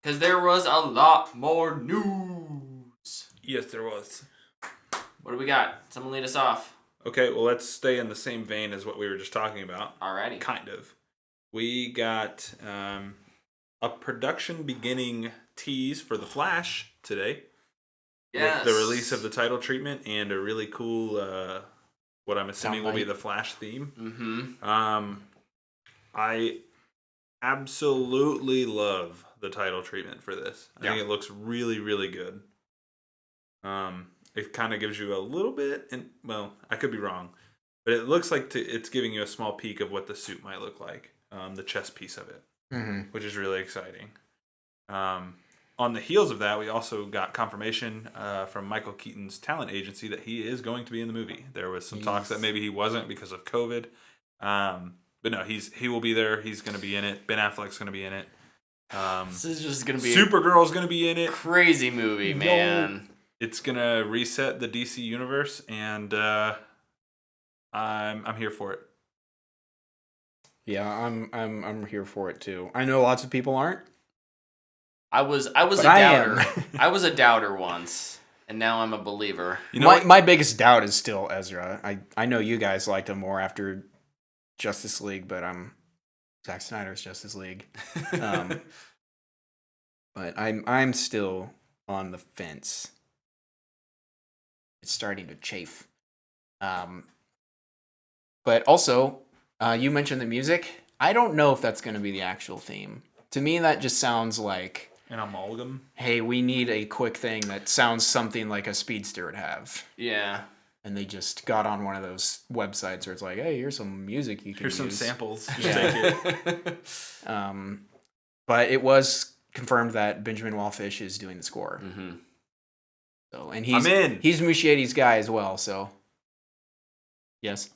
Because there was a lot more news. Yes, there was. What do we got? Someone lead us off. Okay, well, let's stay in the same vein as what we were just talking about. Alrighty. Kind of. We got a production beginning tease for The Flash today. Yes. With the release of the title treatment and a really cool, what I'm assuming will be the Flash theme. Mm-hmm. I absolutely love the title treatment for this. I think it looks really, really good. It kind of gives you a little bit, and well, I could be wrong, but it looks like it's giving you a small peek of what the suit might look like, the chest piece of it, which is really exciting. On the heels of that, we also got confirmation from Michael Keaton's talent agency that he is going to be in the movie. There was some talks that maybe he wasn't because of COVID, but no, he will be there. He's going to be in it. Ben Affleck's going to be in it. This is just going to be Supergirl's going to be in it. Crazy movie, man. It's going to reset the DC universe, and I'm here for it. Yeah, I'm here for it too. I know lots of people aren't. I was a doubter. I was a doubter once, and now I'm a believer. You know my biggest doubt is still Ezra. I know you guys liked him more after Justice League, but Zack Snyder's Justice League. But I'm still on the fence. It's starting to chafe. But also, you mentioned the music. I don't know if that's going to be the actual theme. To me, that just sounds like an amalgam. Hey, we need a quick thing that sounds something like a speedster would have. Yeah. And they just got on one of those websites where it's like, hey, here's some music you can use. Here's some samples. Just Yeah. take it. But it was confirmed that Benjamin Wallfish is doing the score. Mm-hmm. So, and I'm in. He's Muschietti's guy as well, so. Yes.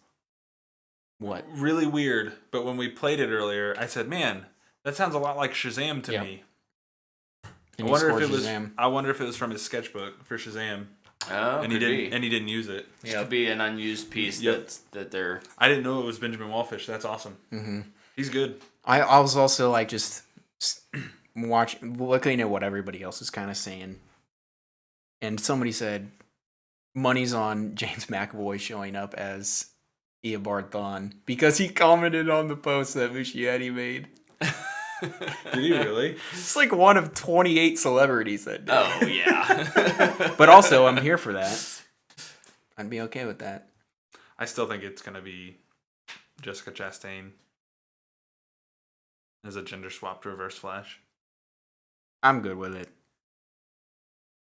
What? Really weird, but when we played it earlier, I said, man, that sounds a lot like Shazam to me. And I wonder if it was. Shazam. I wonder if it was from his sketchbook for Shazam. Oh, and he didn't. And he didn't use it. It could be an unused piece that they're. I didn't know it was Benjamin Wallfish. That's awesome. Mm-hmm. He's good. I was also like just looking at what everybody else is kind of saying, and somebody said, "Money's on James McAvoy showing up as Eobard Thawne because he commented on the post that Muschietti made." Did he really? It's like one of 28 celebrities that did. Oh, yeah. But also, I'm here for that. I'd be okay with that. I still think it's going to be Jessica Chastain as a gender-swapped Reverse Flash. I'm good with it.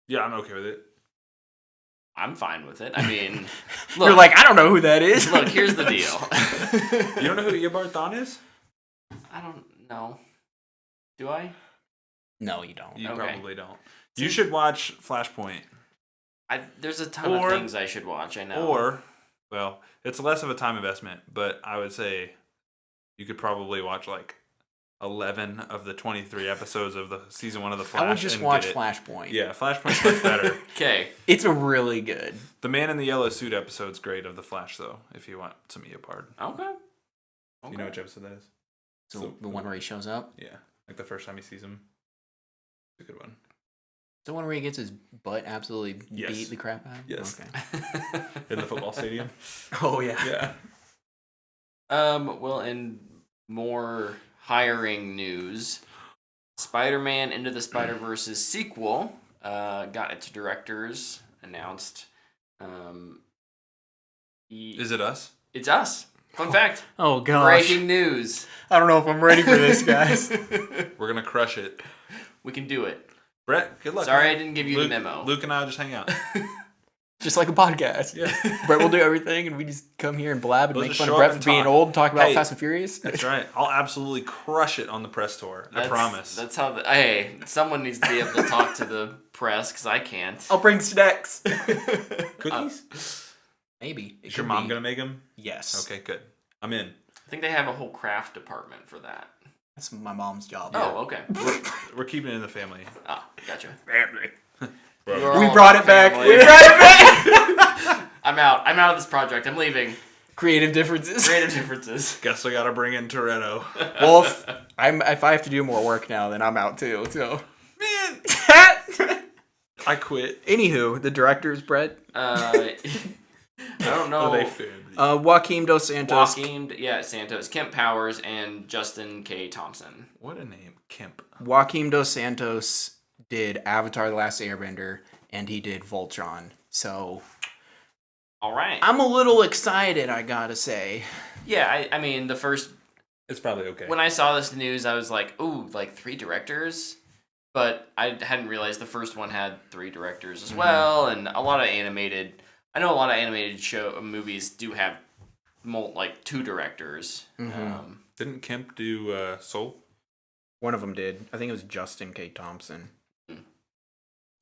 Yeah, I'm okay with it. I'm fine with it. I mean, look, You're like, I don't know who that is. Look, here's the deal. You don't know who Eobard Thawne is? I don't know. Do I? No, you don't. You Okay. probably don't. You should watch Flashpoint. There's a ton of things I should watch, I know. Or, well, it's less of a time investment, but I would say you could probably watch like 11 of the 23 episodes of the season 1 of The Flash. I would just watch Flashpoint. Yeah, Flashpoint's much better. Okay. It's a really good. The Man in the Yellow Suit episode's great of The Flash, though, if you want some Eobard. Okay. You know which episode that is? So the one where he shows up? Yeah. Like the first time he sees him. It's a good one. The one where he gets his butt absolutely Yes. beat the crap out of him? Yes. Okay. In the football stadium. Oh, yeah. Yeah. Well, in more hiring news, Spider-Man Into the Spider-Verse's sequel got its directors announced. Is it us? It's us. Fun fact. Oh, gosh. Breaking news. I don't know if I'm ready for this, guys. We're going to crush it. We can do it. Brett, good luck. Sorry man. I didn't give you the memo. Luke and I will just hang out. Just like a podcast. Yeah. Brett will do everything, and we just come here and blab and We'll make just fun show of up Brett and for being talk. old and talk about Hey, Fast and Furious. That's right. I'll absolutely crush it on the press tour. I promise. That's how. Hey, someone needs to be able to talk to the press because I can't. I'll bring snacks. Cookies? Maybe. Is your mom going to make them? Yes. Okay, good. I'm in. I think they have a whole craft department for that. That's my mom's job. Oh, okay. We're keeping it in the family. Ah, gotcha. Family. You're We all brought about it back. family. We brought it back. I'm out. I'm out of this project. I'm leaving. Creative differences. Creative differences. Guess we got to bring in Toretto. Well, if I have to do more work now, then I'm out too. So I quit. Anywho, the directors, Brett. I don't know. Oh, they failed. Joaquim Dos Santos. Santos, Kemp Powers, and Justin K. Thompson. What a name, Kemp. Joaquim Dos Santos did Avatar: The Last Airbender, and he did Voltron. So, all right. I'm a little excited, I gotta say. Yeah, I mean, the first... It's probably okay. When I saw this news, I was like, ooh, like 3 directors? But I hadn't realized the first one had 3 directors as well, and a lot of animated... I know a lot of animated movies do have 2 directors. Didn't Kemp do Soul? One of them did. I think it was Justin K. Thompson.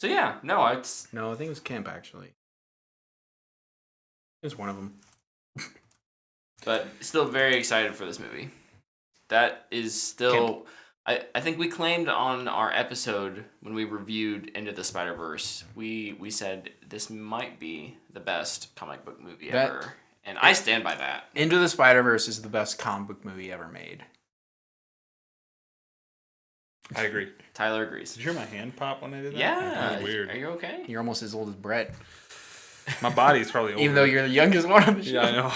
So yeah, no, it's... No, I think it was Kemp, actually. It was one of them. But still very excited for this movie. That is still... I think we claimed on our episode when we reviewed Into the Spider-Verse, we said this might be the best comic book movie ever. And I stand by that. Into the Spider-Verse is the best comic book movie ever made. I agree. Tyler agrees. Did you hear my hand pop when I did that? Yeah. That was weird. Are you okay? You're almost as old as Brett. My body's probably older. Even though you're the youngest one on the show. Yeah, I know.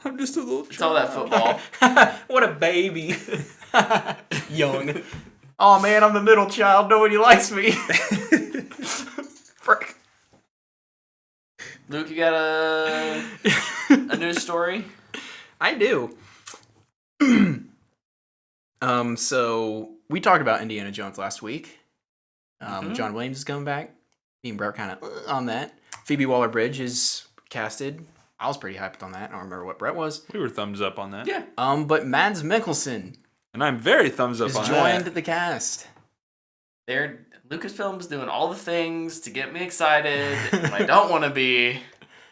I'm just a little It's all that football. What a baby. Young. Oh man, I'm the middle child. Nobody likes me. Frick. Luke, you got a news story? I do. So we talked about Indiana Jones last week. John Williams is coming back. Me and Brett kind of on that. Phoebe Waller-Bridge is casted. I was pretty hyped on that. I don't remember what Brett was. We were thumbs up on that. Yeah. But Mads Mikkelsen And I'm very thumbs up has on joined that. the cast. Lucasfilm's doing all the things to get me excited. I don't want to be.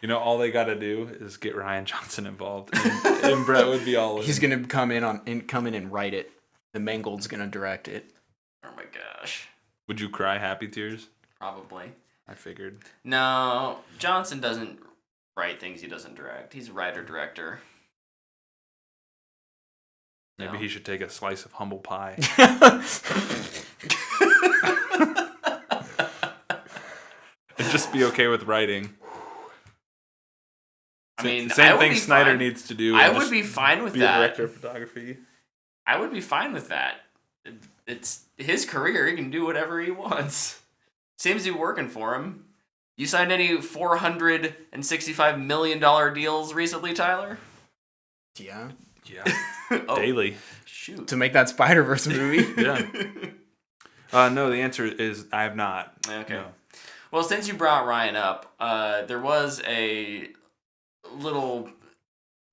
You know, all they got to do is get Ryan Johnson involved, and Brett would be all in. He's gonna come in and write it. The Mangold's gonna direct it. Oh my gosh. Would you cry happy tears? Probably. I figured. No, Johnson doesn't write things he doesn't direct. He's a writer-director. Maybe he should take a slice of humble pie. And just be okay with writing. I mean, same thing Snyder needs to do. I would be fine with be that. a director of photography. I would be fine with that. It's his career. He can do whatever he wants. Seems to be working for him. You signed any $465 million deals recently, Tyler? Yeah. Yeah. Oh, Daily. shoot. To make that Spider-Verse movie. Yeah. No, the answer is I have not. Okay. No. Well, since you brought Ryan up, there was a little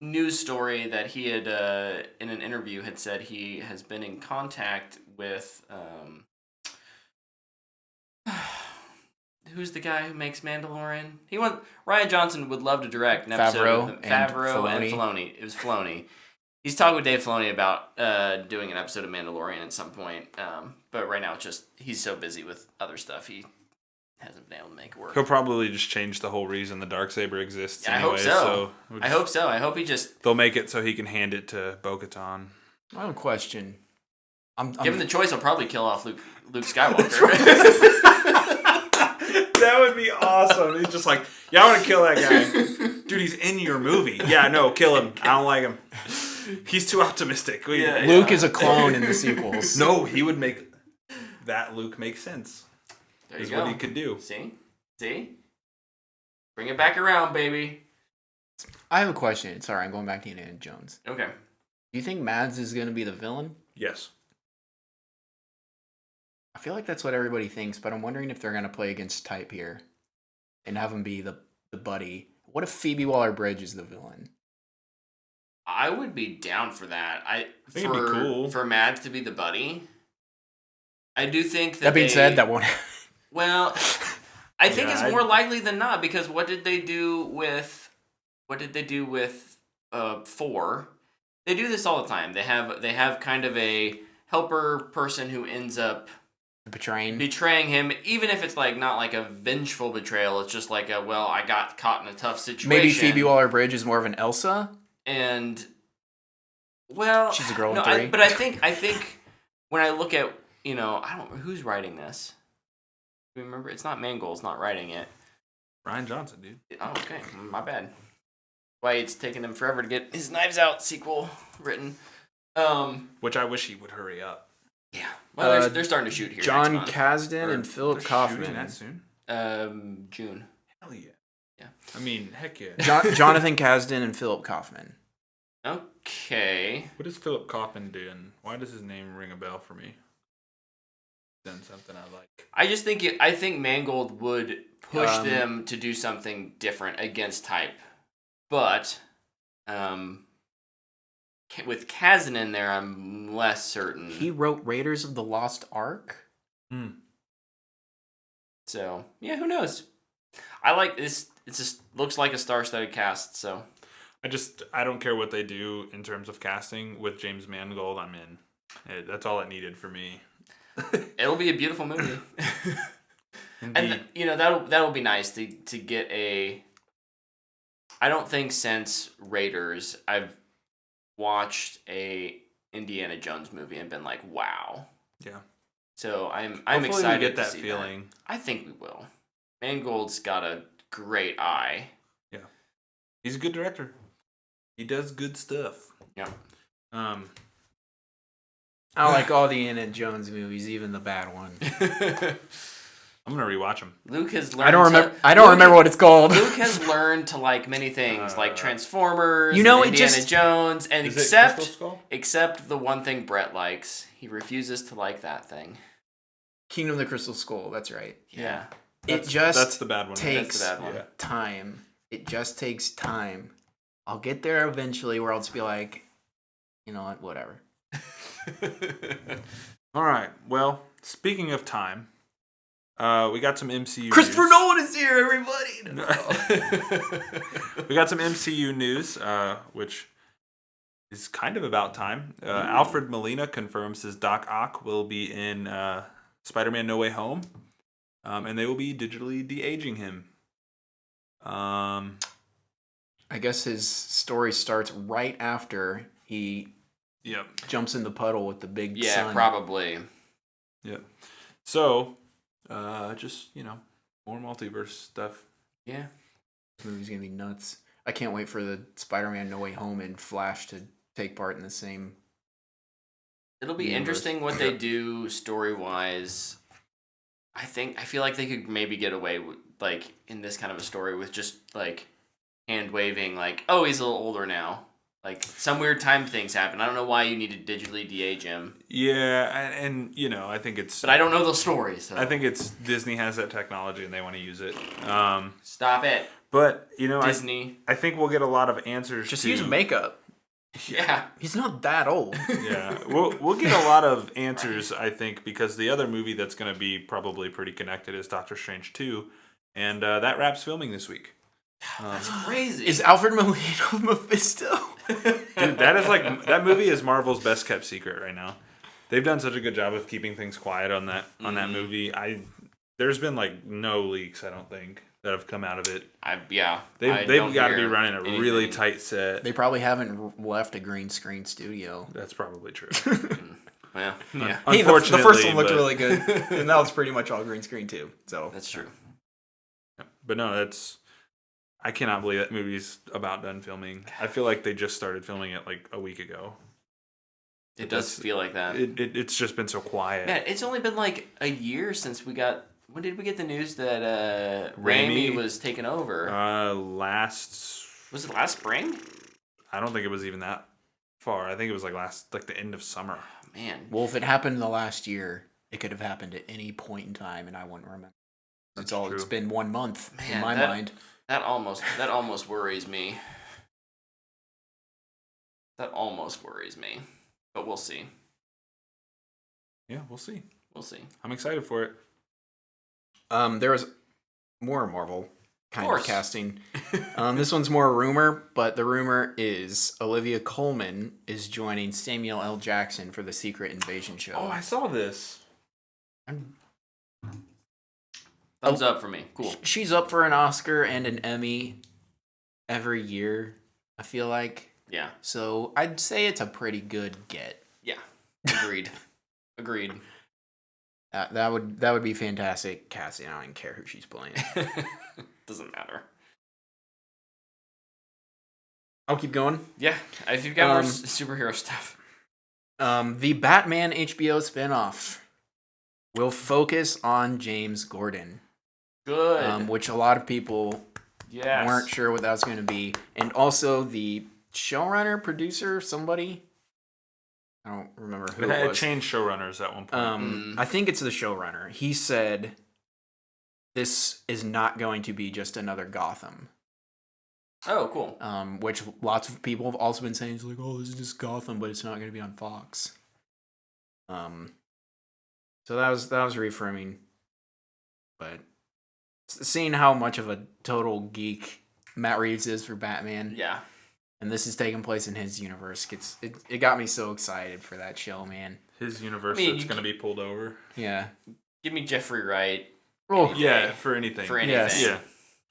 news story that he had, in an interview, had said he has been in contact with, who's the guy who makes Mandalorian? Ryan Johnson would love to direct an episode with Favreau and Filoni. It was Filoni. He's talking with Dave Filoni about doing an episode of Mandalorian at some point, but right now it's just he's so busy with other stuff he hasn't been able to make it work. He'll probably just change the whole reason the Darksaber exists. Yeah, anyway, I hope so. we'll I hope so. I hope he just they'll make it so he can hand it to Bo-Katan. I have a question. given the choice, I'll probably kill off Luke Skywalker. That would be awesome. He's just like, yeah, I want to kill that guy. Dude, he's in your movie. Yeah, no, kill him. I don't like him. He's too optimistic. Luke is a clone in the sequels. No, he would make that Luke make sense. There you is go. what he could do. See? Bring it back around, baby. I have a question. Sorry, I'm going back to Indiana Jones. Okay. Do you think Mads is going to be the villain? Yes. I feel like that's what everybody thinks, but I'm wondering if they're going to play against type here and have him be the buddy. What if Phoebe Waller-Bridge is the villain? I would be down for that. I think it'd be cool. For Mads to be the buddy. I do think that. That being said, that won't happen. Well, I think Yeah, it's more likely than not because what did they do with 4? They do this all the time. They have kind of a helper person who ends up betraying him, even if it's like not like a vengeful betrayal. It's just like I got caught in a tough situation. Maybe Phoebe Waller-Bridge is more of an Elsa. And she's a girl in 3. But I think when I look at I don't know who's writing this. you remember? It's not Mangold's not writing it. Ryan Johnson, dude. Oh, okay. My bad. Why it's taking him forever to get his Knives Out sequel written. Which I wish he would hurry up. Yeah. Well, they're starting to shoot here. John next month. Kasdan and Philip They're Kaufman. shooting that soon. June. Hell yeah. Yeah. I mean, heck yeah. Jonathan Kasdan and Philip Kaufman. Okay. What is Philip Kaufman doing? Why does his name ring a bell for me? Done something I like. I think Mangold would push them Um, to do something different against type, but with Kazan in there, I'm less certain. He wrote Raiders of the Lost Ark. So yeah, who knows? I like this. It just looks like a star-studded cast. So I don't care what they do in terms of casting with James Mangold. I'm in. That's all it needed for me. it'll be a beautiful movie. Indeed. And that'll be nice to get a. I don't think since Raiders I've watched a Indiana Jones movie and been like, wow. Yeah. So I'm Hopefully excited we get to that see feeling. That. I think we will. Mangold's got a great eye. Yeah. He's a good director. He does good stuff. Yeah. I like all the Indiana Jones movies, even the bad one. I'm gonna rewatch them. Luke has learned. I don't remember what it's called. Luke has learned to like many things, like Transformers, you know, and Indiana Jones, and Is it Crystal Skull? except the one thing Brett likes. He refuses to like that thing. Kingdom of the Crystal Skull. That's right. Yeah. That's the bad one. Takes That's the bad one. time. It just takes time. I'll get there eventually, where I'll just be like, you know what, whatever. All right. Well, speaking of time, we got some MCU. Christopher news. Nolan is here, everybody. We got some MCU news, which is kind of about time. Alfred Molina confirms his Doc Ock will be in Spider-Man: No Way Home, and they will be digitally de-aging him. I guess his story starts right after he jumps in the puddle with the big sun. Yeah, probably. Yep. So, just more multiverse stuff. Yeah. This movie's gonna be nuts. I can't wait for the Spider-Man No Way Home and Flash to take part in the same. It'll be universe. interesting what they do story-wise. I feel like they could maybe get away with, like, in this kind of a story with just, like, hand waving, like, oh, he's a little older now. Like, some weird time things happen. I don't know why you need to digitally de-age him. Yeah, and I think it's... But I don't know those stories. So. I think it's Disney has that technology and they want to use it. Stop it. But, Disney. I think we'll get a lot of answers Just to... use makeup. Yeah. He's not that old. Yeah, we'll get a lot of answers, I think, because the other movie that's going to be probably pretty connected is Doctor Strange 2, and that wraps filming this week. That's crazy. Is Alfred Molina Mephisto? Dude, that movie is Marvel's best kept secret right now. They've done such a good job of keeping things quiet on that movie. There's been like no leaks, I don't think, that have come out of it. They've got to be running a really tight set. They probably haven't left a green screen studio. That's probably true. Well, yeah. Hey, the Unfortunately, first one looked really good, and that was pretty much all green screen too. So That's true. But no, I cannot believe that movie's about done filming. I feel like they just started filming it like a week ago. It does feel like that. It's just been so quiet. Man, it's only been like a year since we got... When did we get the news that Raimi was taking over? Was it last spring? I don't think it was even that far. I think it was like the end of summer. Oh, man. well, if it happened in the last year, it could have happened at any point in time, and I wouldn't remember. That's It's true. It's been 1 month in Man, my mind. That almost worries me. That almost worries me. But we'll see. Yeah, we'll see. We'll see. I'm excited for it. There was more Marvel kind of course. casting. This one's more a rumor, but the rumor is Olivia Colman is joining Samuel L. Jackson for the Secret Invasion show. Oh, I saw this. Thumbs up for me. Cool. She's up for an Oscar and an Emmy every year, I feel like. Yeah. So I'd say it's a pretty good get. Yeah. Agreed. Agreed. That would be fantastic casting. I don't even care who she's playing. Doesn't matter. I'll keep going. Yeah, if you've got more superhero stuff. The Batman HBO spinoff will focus on James Gordon. Good. Which a lot of people weren't sure what that was going to be. And also the showrunner, producer, somebody. I don't remember who it was. It changed showrunners at one point. I think it's the showrunner. He said this is not going to be just another Gotham. Oh, cool. Which lots of people have also been saying, it's like, oh, this is just Gotham, but it's not going to be on Fox. So that was reaffirming. But seeing how much of a total geek Matt Reeves is for Batman. Yeah. And this is taking place in his universe. It got me so excited for that show, man. His universe that's going to be pulled over. Yeah. Give me Jeffrey Wright. Oh, yeah, for anything. For anything. Yes. Yeah.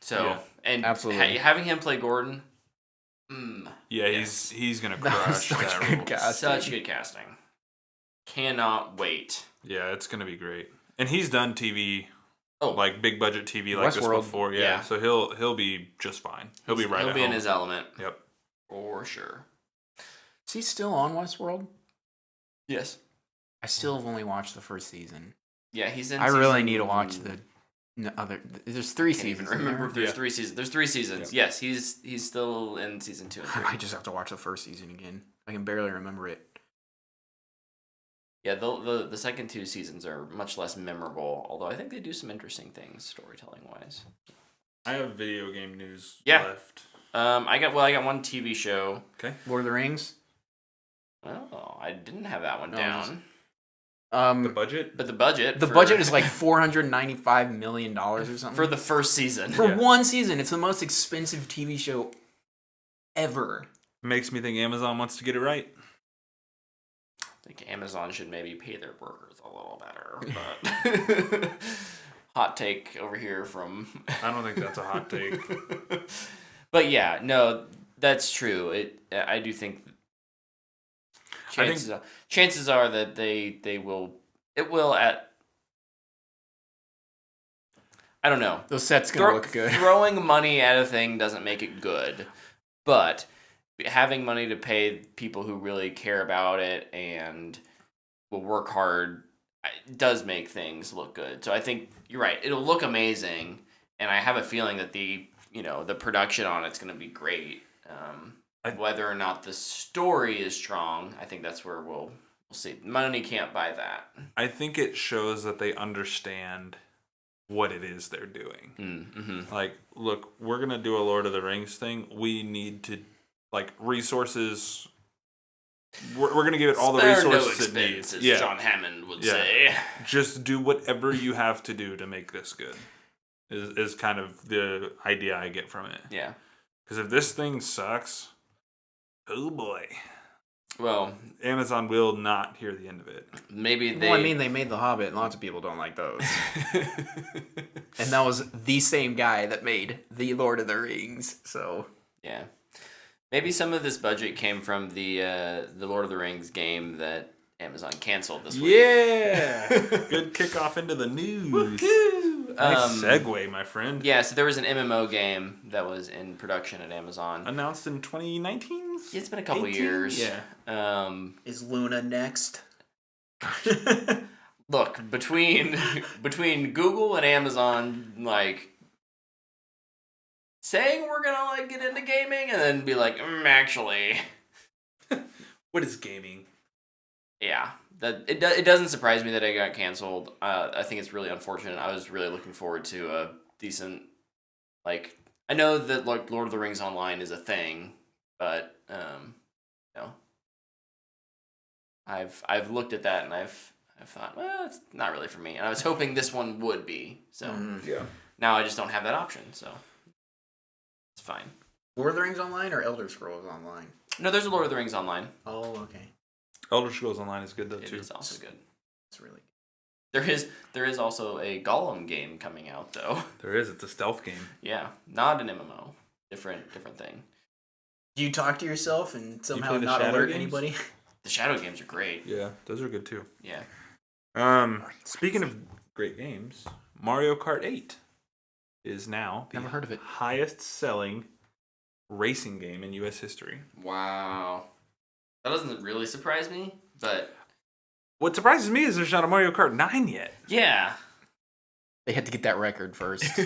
So, and absolutely. Having him play Gordon. Yeah, he's going to crush that role. Such good casting. Cannot wait. Yeah, it's going to be great. And he's done TV, like big budget TV like this before. Yeah. So he'll be just fine. He'll be right at home. He'll be in his element. Yep. For sure. Is he still on Westworld? Yes. I still have only watched the first season. Yeah, he's in. I really need to watch the other. There's 3 seasons. I can't even remember if there's 3 seasons. There's 3 seasons. Yep. Yes, he's still in season 2 and 3. I might just have to watch the first season again. I can barely remember it. Yeah, the second 2 seasons are much less memorable, although I think they do some interesting things storytelling wise. I have video game news left. I got one TV show. Okay. Lord of the Rings. Oh, I didn't have that one down. The budget? But the budget. The budget is like $495 million or something. For the first season. For one season. It's the most expensive TV show ever. Makes me think Amazon wants to get it right. I think Amazon should maybe pay their workers a little better. But hot take over here from... I don't think that's a hot take. But no, that's true. I do think... Chances are that they will. It will at. I don't know. Those sets gonna look good. Throwing money at a thing doesn't make it good, but having money to pay people who really care about it and will work hard does make things look good. So I think you're right. It'll look amazing, and I have a feeling that the production on it's going to be great. Whether or not the story is strong, I think that's where we'll see. Money can't buy that. I think it shows that they understand what it is they're doing. Mm-hmm. Like, look, we're going to do a Lord of the Rings thing. We need to, resources. We're going to give it all the resources it needs. As John Hammond would say. Just do whatever you have to do to make this good, is kind of the idea I get from it. Yeah. Because if this thing sucks... Oh boy. Well, Amazon will not hear the end of it. Maybe they... Well, I mean, they made The Hobbit, and lots of people don't like those. And that was the same guy that made The Lord of the Rings, so... Yeah. Maybe some of this budget came from the Lord of the Rings game that Amazon canceled this week. Yeah! Good kickoff into the news. Woo-hoo! Nice segue, my friend. Yeah, so there was an MMO game that was in production at Amazon. Announced in 2019? It's been a couple years. Yeah. Is Luna next? Look, between Google and Amazon, saying we're gonna get into gaming and then be like, actually. What is gaming? Yeah. It doesn't surprise me that it got canceled. I think it's really unfortunate. I was really looking forward to a decent, I know that Lord of the Rings Online is a thing, but I've looked at that and I've thought, well, it's not really for me. And I was hoping this one would be. So now I just don't have that option. So it's fine. Lord of the Rings Online or Elder Scrolls Online? No, there's a Lord of the Rings Online. Oh, okay. Elder Scrolls Online is good though too. It is also good. It's really good. There is also a Gollum game coming out though. There is. It's a stealth game. Yeah, not an MMO. Different thing. Do you talk to yourself and somehow play the not Shadow alert games? anybody? The Shadow games are great. Yeah, those are good too. Yeah. Speaking of great games, Mario Kart 8 is now the Never heard of it. highest selling racing game in U.S. history. Wow. That doesn't really surprise me, but What surprises me is there's not a Mario Kart 9 yet. yeah. They had to get that record first. Now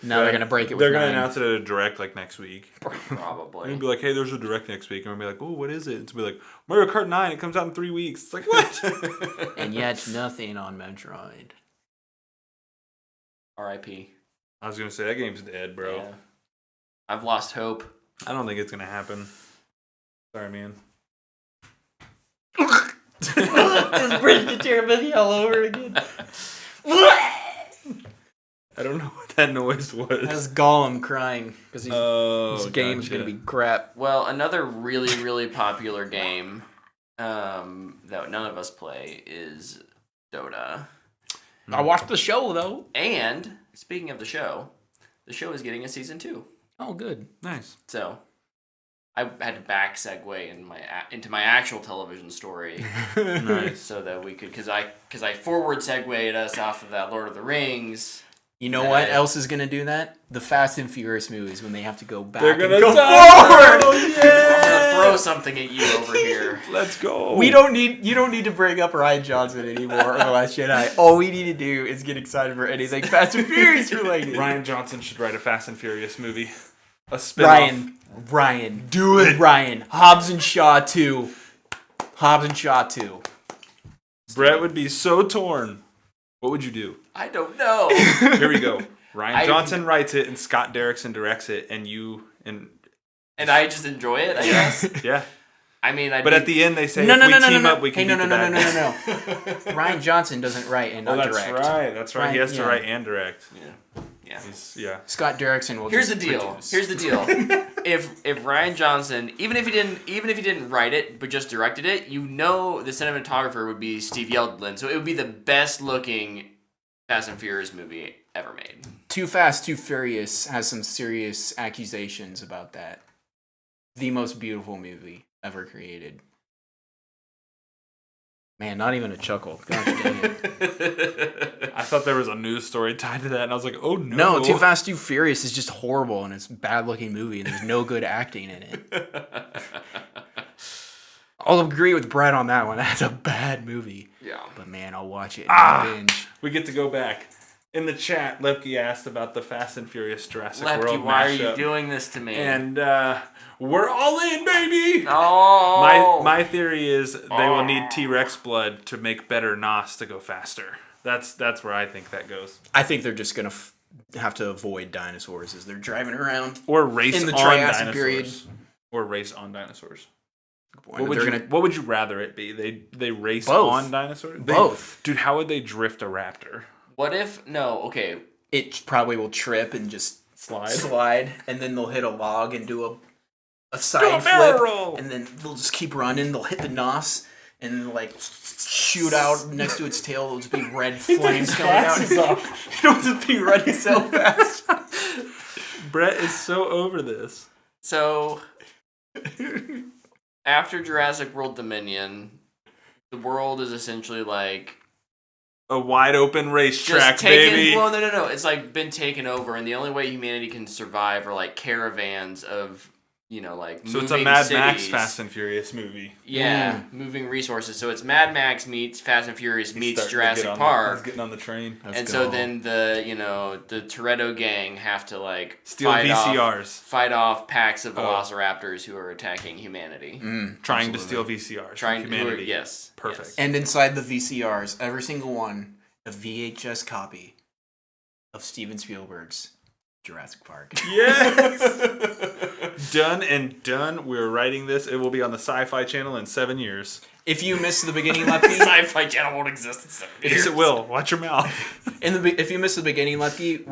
Now they're gonna break it with They're gonna 9. announce it at a direct like next week. Probably. And be like, hey, there's a direct next week. And we'll be like, oh, what is it? It's be like, Mario Kart 9, it comes out in 3 weeks. It's like, what? And yet nothing on Metroid. R.I.P. I was gonna say that game's dead, bro. Yeah. I've lost hope. I don't think it's gonna happen. Sorry, man. Just bring the Terabithia all over again. I don't know what that noise was. That's Gollum crying because Oh, this game's gotcha. gonna be crap. Well, another really, really popular game that none of us play is Dota. I watched the show though. And speaking of the show is getting a season 2. Oh, good. Nice. So I had to back segue into my actual television story Nice. so that we could because I forward segued us off of that Lord of the Rings. You know what else is gonna do that? The Fast and Furious movies when they have to go back They're and gonna go die. forward. Oh, I'm yeah. gonna throw something at you over here. Let's go. You don't need to bring up Ryan Johnson anymore or The Last Jedi. All we need to do is get excited for anything Fast and Furious related. Ryan Johnson should write a Fast and Furious movie. A spin-off. Ryan, Do it. Ryan, Hobbs and Shaw 2. Hobbs and Shaw 2. Brett would be so torn. What would you do? I don't know. Here we go. Ryan Johnson writes it and Scott Derrickson directs it, and you and I just enjoy it, I guess. yeah. I mean, But at the end they say No, if no, we no, no, team no, up we can no, beat no, the no, bad no. Ryan Johnson doesn't write and Oh, not that's direct. right. That's right. He has to yeah. write and direct. Yeah. Yeah. Scott Derrickson will. Here's just the deal. produce. Here's the deal. If Ryan Johnson, even if he didn't write it but just directed it, the cinematographer would be Steve Yeldlin. So it would be the best looking Fast and Furious movie ever made. Too Fast, Too Furious has some serious accusations about that. The most beautiful movie ever created. Man, not even a chuckle. Gosh dang it. I thought there was a news story tied to that, and I was like, oh no. No, Too Fast, Too Furious is just horrible, and it's a bad-looking movie, and there's no good acting in it. I'll agree with Brett on that one. That's a bad movie. Yeah. But man, I'll watch it and binge. We get to go back. In the chat, Lepke asked about the Fast and Furious Jurassic Lepke, World why mashup. are you doing this to me? And we're all in, baby! Oh. My theory is they will need T-Rex blood to make better NOS to go faster. That's where I think that goes. I think they're just going to have to avoid dinosaurs as they're driving around. Or race In the on Triassic dinosaurs. period. Or race on dinosaurs. What What would you rather it be? They race Both. on dinosaurs? Both. Dude, how would they drift a raptor? What if okay. It probably will trip and just slide, and then they'll hit a log and do a side flip, roll. and then they'll just keep running. They'll hit the nos and then like shoot out next to its tail. There'll just be red flames coming out. It'll just be running so fast. Brett is so over this. So after Jurassic World Dominion, the world is essentially like A wide open racetrack, just taken, baby. well, no. It's like been taken over, and the only way humanity can survive are like caravans of, like So it's a moving Mad cities. Max Fast and Furious movie. Yeah, moving resources. So it's Mad Max meets Fast and Furious meets Starting to get Jurassic on Park. he's getting on the train. And so then the Toretto gang have to like Steal VCRs. fight off packs of velociraptors who are attacking humanity. Trying to steal VCRs from humanity. Yes. Perfect. yes. And inside the VCRs, every single one, a VHS copy of Steven Spielberg's Jurassic Park. Yes! Done and done. We're writing this. It will be on the Sci-Fi Channel in 7 years. If you missed the beginning, Lepke, Sci-Fi Channel won't exist in 7 years. Yes, it will. Watch your mouth. if you missed the beginning, Lepke,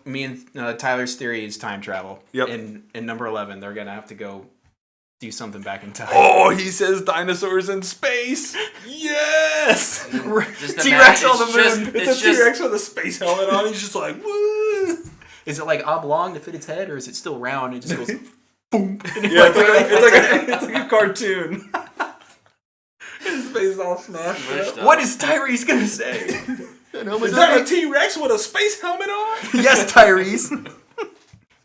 me and Tyler's theory is time travel. Yep. In number 11, they're gonna have to go do something back in time. Oh, he says dinosaurs in space. Yes! Just T-Rex imagine- on the it's moon. just- It's it's a just- T-Rex with a space helmet on. He's just like, woo! Is it like oblong to fit its head, or is it still round and it just goes boom? Yeah, it's like a cartoon. His face all smashed up. What is Tyrese gonna say? Is that a T-Rex with a space helmet on? Yes, Tyrese.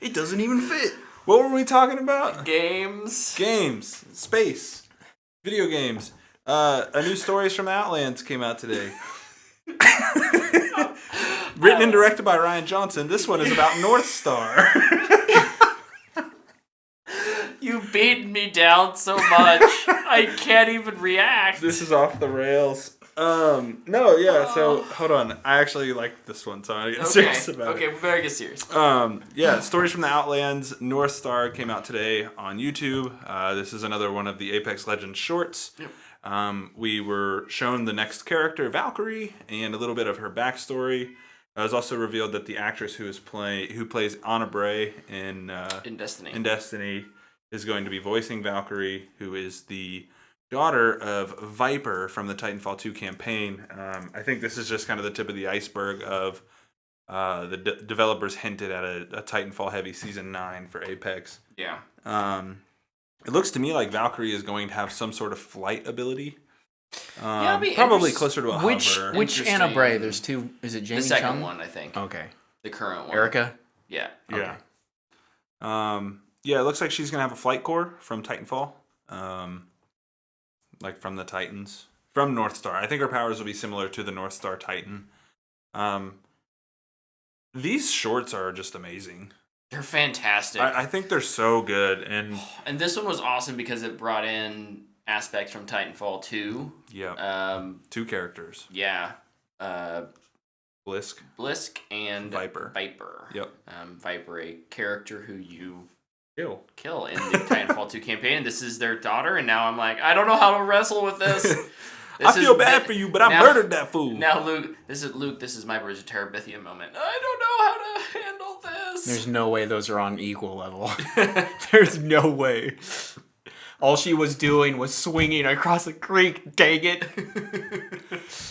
It doesn't even fit. What were we talking about? Games. Games. Space. Video games. A new Stories from the Outlands came out today. Written and directed by Ryan Johnson. This one is about North Star. You beat me down so much. I can't even react. This is off the rails. No, yeah, so hold on. I actually like this one, so I'm gonna get serious about it. Okay, we better get serious. Yeah, Stories from the Outlands, North Star came out today on YouTube. This is another one of the Apex Legends shorts. Yep. We were shown the next character, Valkyrie, and a little bit of her backstory. It was also revealed that the actress who plays Anna Bray in Destiny is going to be voicing Valkyrie, who is the daughter of Viper from the Titanfall 2 campaign. I think this is just kind of the tip of the iceberg of the developers hinted at a Titanfall heavy Season 9 for Apex. Yeah. It looks to me like Valkyrie is going to have some sort of flight ability. Yeah, it'll be probably closer to a Which hover. which Anna Bray? There's two. Is it Jamie The second Chung? one, I think. Okay. The current one. Erica? Yeah. Yeah. Yeah, it looks like she's going to have a flight core from Titanfall. Like from the Titans. From North Star. I think her powers will be similar to the North Star Titan. These shorts are just amazing. They're fantastic. I think they're so good. And this one was awesome because it brought in aspects from Titanfall 2. Yeah. Two characters. Yeah. Blisk and Viper. Yep. Viper, a character who you kill in the Titanfall 2 campaign. This is their daughter, and now I'm like, I don't know how to wrestle with this. I feel bad for you, but I murdered that fool. Now, Luke, this is my Bridge of Terabithia moment. I don't know how to handle this. There's no way those are on equal level. There's no way. All she was doing was swinging across a creek, dang it.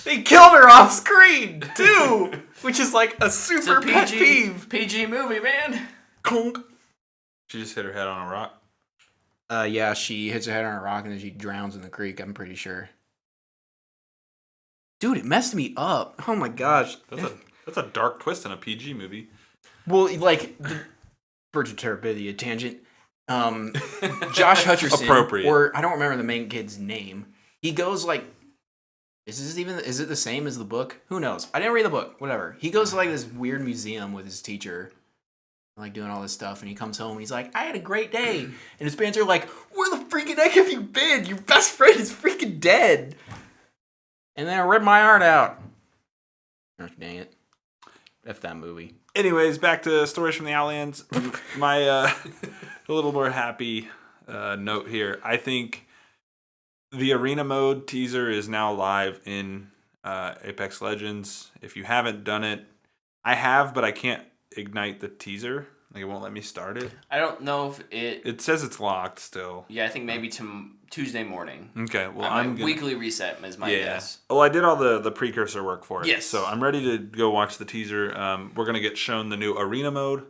They killed her off screen, too! Which is like a super pet peeve. PG movie, man. Conk. She just hit her head on a rock. Yeah, she hits her head on a rock and then she drowns in the creek, I'm pretty sure. Dude, it messed me up. Oh my gosh. That's a dark twist in a PG movie. Well, like, the Bridge of Terabithia tangent. Josh Hutcherson, appropriate. or I don't remember the main kid's name. He goes like, is it the same as the book? Who knows? I didn't read the book. Whatever. He goes to like this weird museum with his teacher, like doing all this stuff, and he comes home and he's like, I had a great day. And his parents are like, where the freaking heck have you been? Your best friend is freaking dead. And then I ripped my heart out. Gosh dang it. F that movie. Anyways, back to Stories from the Outlands. My a little more happy note here. I think the arena mode teaser is now live in Apex Legends. If you haven't done it, I have, but I can't ignite the teaser. Like, it won't let me start it. I don't know if it... It says it's locked still. Yeah, I think maybe Tuesday morning. Okay, well, weekly reset is my guess. Well, I did all the precursor work for it. Yes. So I'm ready to go watch the teaser. We're going to get shown the new arena mode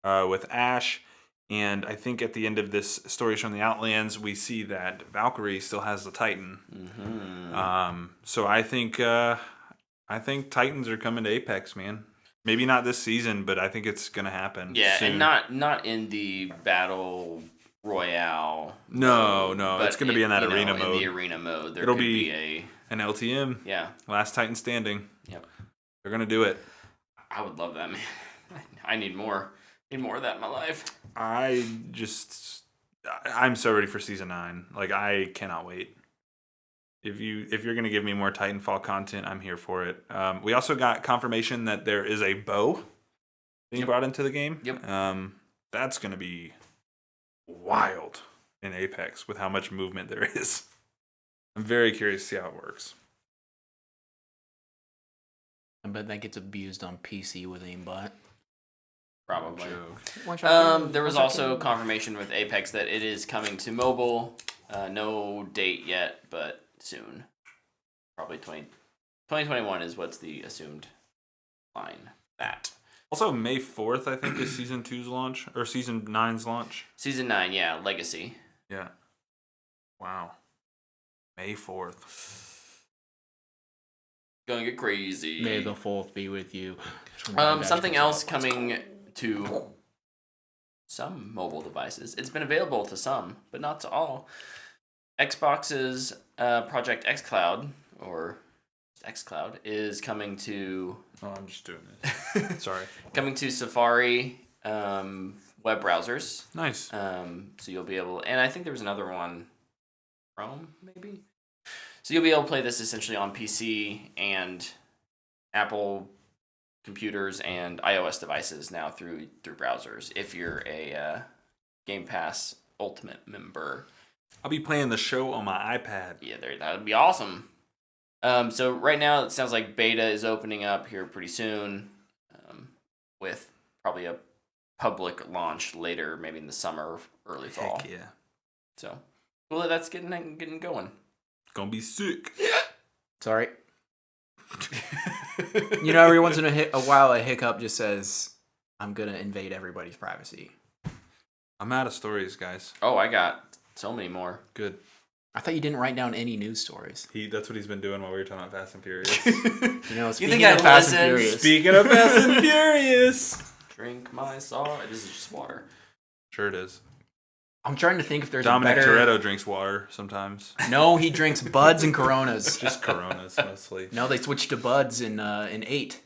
with Ash. And I think at the end of this Stories from the Outlands, we see that Valkyrie still has the Titan. Mm-hmm. So I think Titans are coming to Apex, man. Maybe not this season, but I think it's gonna happen. Yeah, soon. and not in the battle royale. No, it's gonna be in that arena mode. In the arena mode, It'll be an LTM. Yeah, last Titan standing. Yep, they're gonna do it. I would love that, man. I need more. Need more of that in my life. I'm so ready for season 9. Like, I cannot wait. If you're gonna give me more Titanfall content, I'm here for it. We also got confirmation that there is a bow being brought into the game. Yep. That's gonna be wild in Apex with how much movement there is. I'm very curious to see how it works. I bet that gets abused on PC with aimbot. Probably. There was also confirmation with Apex that it is coming to mobile. No date yet, but soon. Probably 2021 is what's the assumed line. That. Also, May 4th, I think, is Season 2's launch, or Season 9's launch. Season 9, yeah, Legacy. Yeah. Wow. May 4th. Gonna get crazy. May the 4th be with you. Something else coming to some mobile devices. It's been available to some, but not to all. Xbox's Project xCloud, or xCloud, is coming to... Oh, I'm just doing this. Sorry. Coming to Safari web browsers. Nice. So you'll be able... And I think there was another one. Chrome, maybe? So you'll be able to play this essentially on PC and Apple computers and iOS devices now through browsers if you're a Game Pass Ultimate member. I'll be playing the show on my iPad. Yeah, that would be awesome. So right now it sounds like beta is opening up here pretty soon, with probably a public launch later, maybe in the summer or early fall. Heck yeah. So well, that's getting going. Gonna be sick. Sorry. You know, every once in a while, a hiccup just says, "I'm gonna invade everybody's privacy." I'm out of stories, guys. Oh, I got so many more. Good. I thought you didn't write down any news stories. That's what he's been doing while we were talking about Fast and Furious. You know, think I'd Fast and listen? Furious. Speaking of Fast and Furious. Drink my sauce. This is just water. Sure it is. I'm trying to think if there's Dominic a better... Toretto drinks water sometimes. No, he drinks Buds and Coronas. Just Coronas mostly. No, they switched to Buds in 8.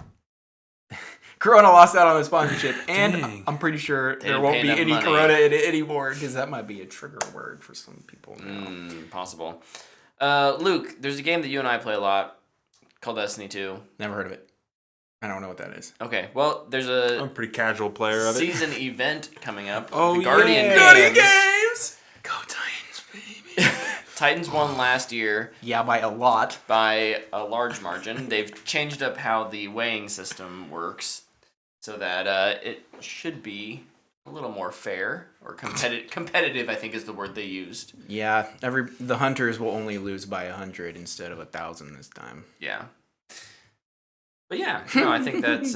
Corona lost out on the sponsorship, and Dang. I'm pretty sure They there didn't won't pay be enough any money. Corona in it anymore, because that might be a trigger word for some people now. Possible. Luke, there's a game that you and I play a lot called Destiny 2. Never heard of it. I don't know what that is. Okay, well, there's I'm a a pretty casual player of it. season event coming up. Oh, the Guardian yeah. Games. Games! Go Titans, baby! Titans won last year Yeah, by a lot. by a large margin. They've changed up how the weighing system works so that it should be a little more fair or competitive, I think is the word they used. Yeah, the Hunters will only lose by 100 instead of 1,000 this time. Yeah. But yeah, no, I think that's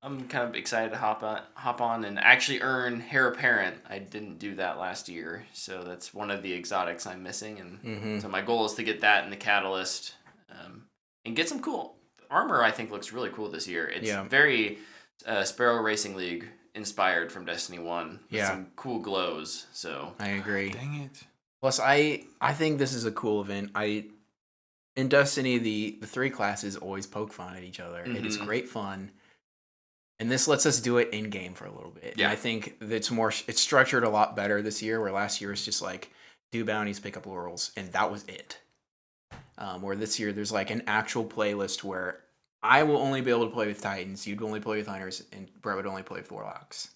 I'm kind of excited to hop on and actually earn Heir Apparent. I didn't do that last year, so that's one of the exotics I'm missing, and so my goal is to get that in the Catalyst, and get some cool armor. I think looks really cool this year. It's very Sparrow Racing League inspired from Destiny 1 with some cool glows. So I agree. Dang it. Plus, I think this is a cool event. In Destiny, the 3 classes always poke fun at each other. It is great fun. And this lets us do it in game for a little bit. Yeah. And I think it's structured a lot better this year, where last year was just like do bounties, pick up laurels, and that was it. Where this year there's like an actual playlist where I will only be able to play with Titans, you'd only play with Hunters, and Brett would only play with Warlocks.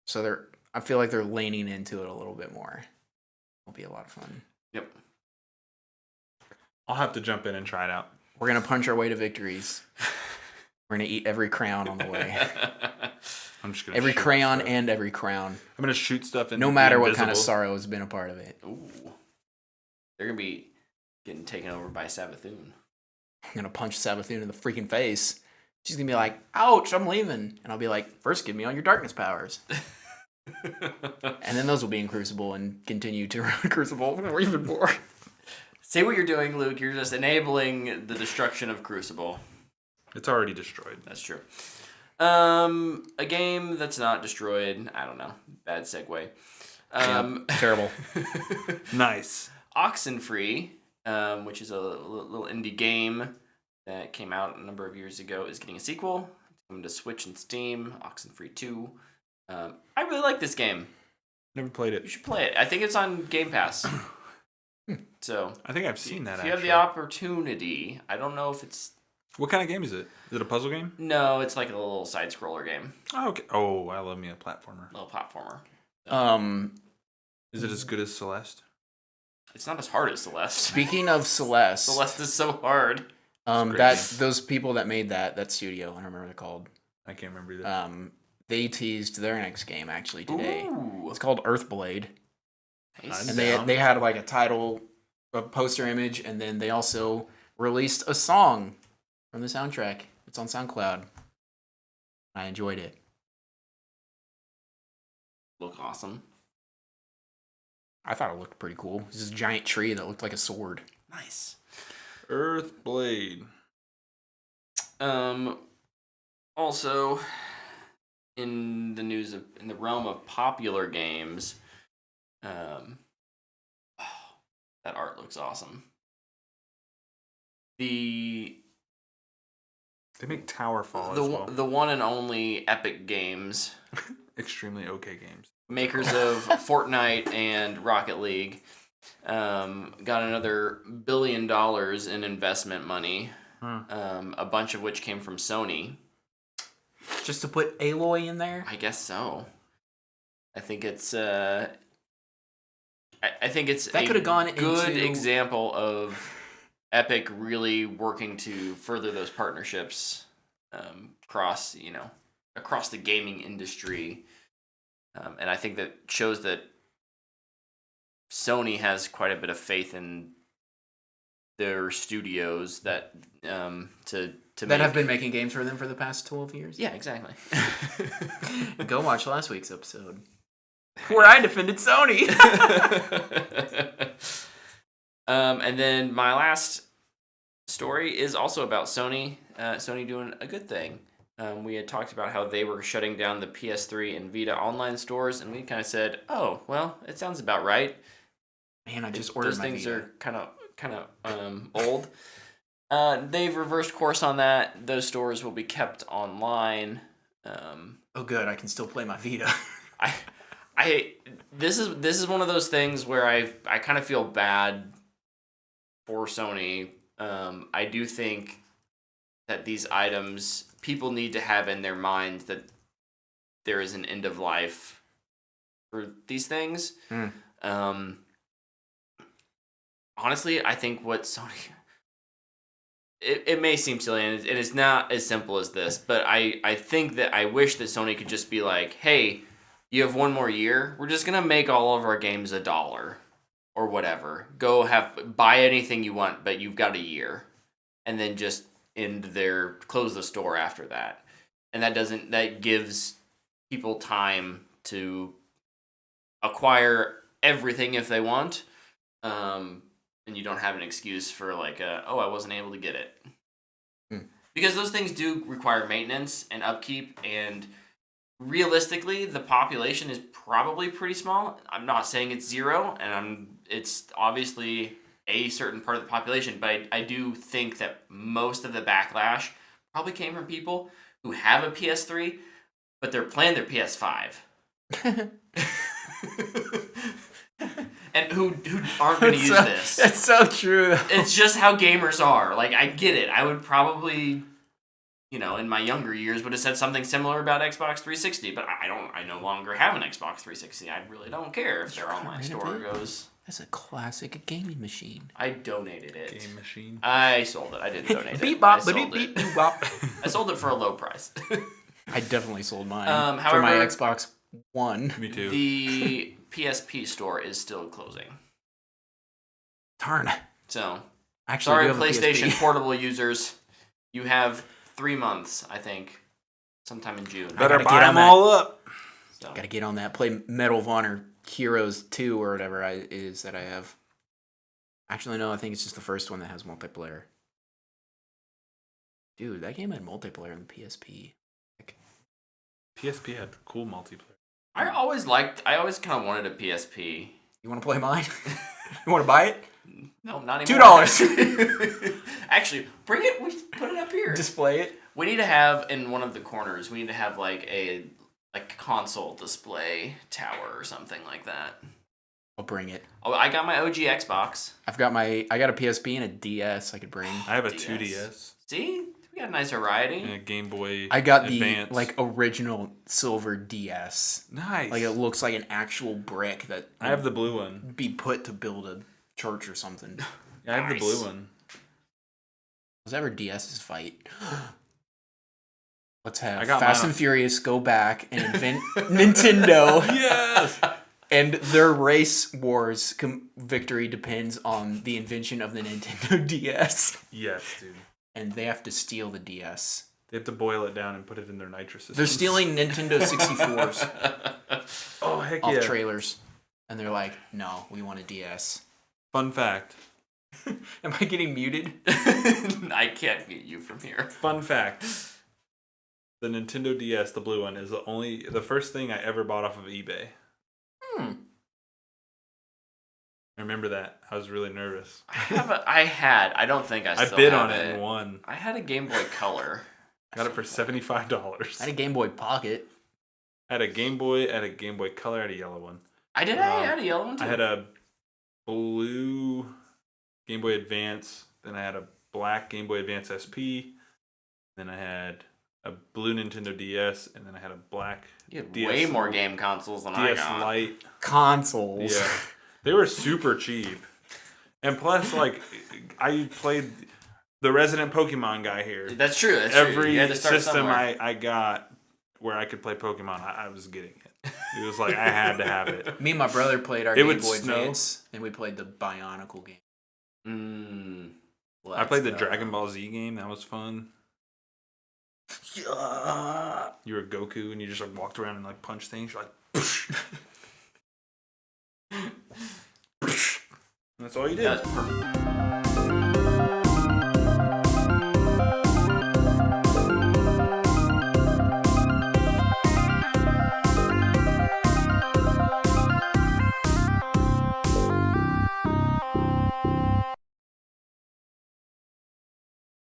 So I feel like they're leaning into it a little bit more. It'll be a lot of fun. Yep. I'll have to jump in and try it out. We're gonna punch our way to victories. We're gonna eat every crown on the way. I'm just gonna Every shoot crayon stuff. and every crown. I'm gonna shoot stuff in. No matter what kind of sorrow has been a part of it. Ooh. They're gonna be getting taken over by Savathun. I'm gonna punch Savathun in the freaking face. She's gonna be like, "Ouch, I'm leaving," and I'll be like, "First, give me all your darkness powers." And then those will be in Crucible and continue to run Crucible or even more. See what you're doing, Luke. You're just enabling the destruction of Crucible. It's already destroyed. That's true. A game that's not destroyed. I don't know. Bad segue. Terrible. Nice. Oxenfree, which is a little indie game that came out a number of years ago, is getting a sequel. It's coming to Switch and Steam. Oxenfree 2. I really like this game. Never played You it. should play it. I think it's on Game Pass. So I think I've seen that. if you have the opportunity, I don't know if it's... What kind of game is it? Is it a puzzle game? No, it's like a little side-scroller game. Oh, okay. Oh, I love me a platformer. Little platformer. Is it as good as Celeste? It's not as hard as Celeste. Speaking of Celeste, Celeste is so hard. those people that made that studio, I don't remember what they're called. I can't remember either. They teased their next game actually today. Ooh. It's called Earthblade. Nice. And down. they had like a title, a poster image, and then they also released a song from the soundtrack. It's on SoundCloud. I enjoyed it. Look awesome. I thought it looked pretty cool. This is a giant tree that looked like a sword. Nice. Earthblade. Also, in the news in the realm of popular games, that art looks awesome. They make Towerfall the as well. the one and only Epic Games, Extremely okay games. makers of Fortnite and Rocket League, got another $1 billion in investment money. A bunch of which came from Sony. Just to put Aloy in there? I guess so. I think it's I think it's that could have gone good into... example of Epic really working to further those partnerships across the gaming industry, and I think that shows that Sony has quite a bit of faith in their studios that that have been making games for them for the past 12 years. Yeah, exactly. Go watch last week's episode where I defended Sony. And then my last story is also about Sony. Sony doing a good thing. We had talked about how they were shutting down the PS3 and Vita online stores, and we kind of said, "Oh, well, it sounds about right." Man, I just ordered those my things Vita. are kind of old. They've reversed course on that. Those stores will be kept online. Oh, good. I can still play my Vita. This is one of those things where I kind of feel bad for Sony. I do think that these items people need to have in their mind that there is an end of life for these things. Honestly, I think what Sony... It may seem silly, and it's not as simple as this, but I think that I wish that Sony could just be like, hey, you have one more year. We're just going to make all of our games $1 or whatever. Go buy anything you want, but you've got a year. And then just close the store after that. And that gives people time to acquire everything if they want. And you don't have an excuse for I wasn't able to get it. Because those things do require maintenance and upkeep, and realistically, the population is probably pretty small. I'm not saying it's zero, and it's obviously a certain part of the population, but I do think that most of the backlash probably came from people who have a PS3, but they're playing their PS5. And who aren't going to use this. That's so true. It's just how gamers are. I get it. I would probably, in my younger years would have said something similar about Xbox 360, but I no longer have an Xbox 360. I really don't care if their online store goes. That's a classic gaming machine. I donated it. Game machine. I sold it. I didn't donate it. Beep bop, I beep beep beep bop. I sold it for a low price. I definitely sold mine however, for my Xbox One. Me too. The PSP store is still closing. Darn. So, actually, sorry, PlayStation Portable users. You have 3 months, I think, sometime in June. Better buy them all up. So. Gotta get on that. Play Medal of Honor Heroes 2 or whatever it is that I have. Actually, no, I think it's just the first one that has multiplayer. Dude, that game had multiplayer on the PSP. PSP had cool multiplayer. I always kind of wanted a PSP. You want to play mine? You want to buy it? No, not anymore. $2. Actually, bring it. We put it up here. Display it. We need to have in one of the corners. We need to have a console display tower or something like that. I'll bring it. Oh, I got my OG Xbox. I got a PSP and a DS I could bring. I have a 2DS. See? We got a nice variety. And a Game Boy I got Advance. the original silver DS. Nice. It looks like an actual brick that I have the blue one. Be put to build a church or something. I have the blue one. Was ever DS's fight? Let's have I got Fast mine. and Furious go back and invent Nintendo. Yes. And their race wars victory depends on the invention of the Nintendo DS. Yes, dude. And they have to steal the DS. They have to boil it down and put it in their nitrous system. They're stealing Nintendo 64s Oh, heck off yeah. trailers. And they're like, no, we want a DS. Fun fact. Am I getting muted? I can't mute you from here. Fun fact. The Nintendo DS, the blue one, is the first thing I ever bought off of eBay. I remember that. I was really nervous. I don't think I still bid have on it and won. I had a Game Boy Color. Got it for $75. I had a Game Boy Pocket. I had a Game Boy, I had a Game Boy Color, I had a yellow one. I had a yellow one too. I had a blue Game Boy Advance, then I had a black Game Boy Advance SP, then I had a blue Nintendo DS, and then I had a black You had DS, way more game consoles than I DS got. Lite. Consoles. Yeah. They were super cheap. And plus, like, I played the resident Pokemon guy here. That's true. Every You had to start system somewhere. I got where I could play Pokemon, I was getting it. It was like I had to have it. Me and my brother played our It Game would Boy snow. Advance, and we played the Bionicle game. I played the Dragon Ball Z game. That was fun. You were Goku and you just like walked around and like punched things. You're like, that's all you did. That's perfect.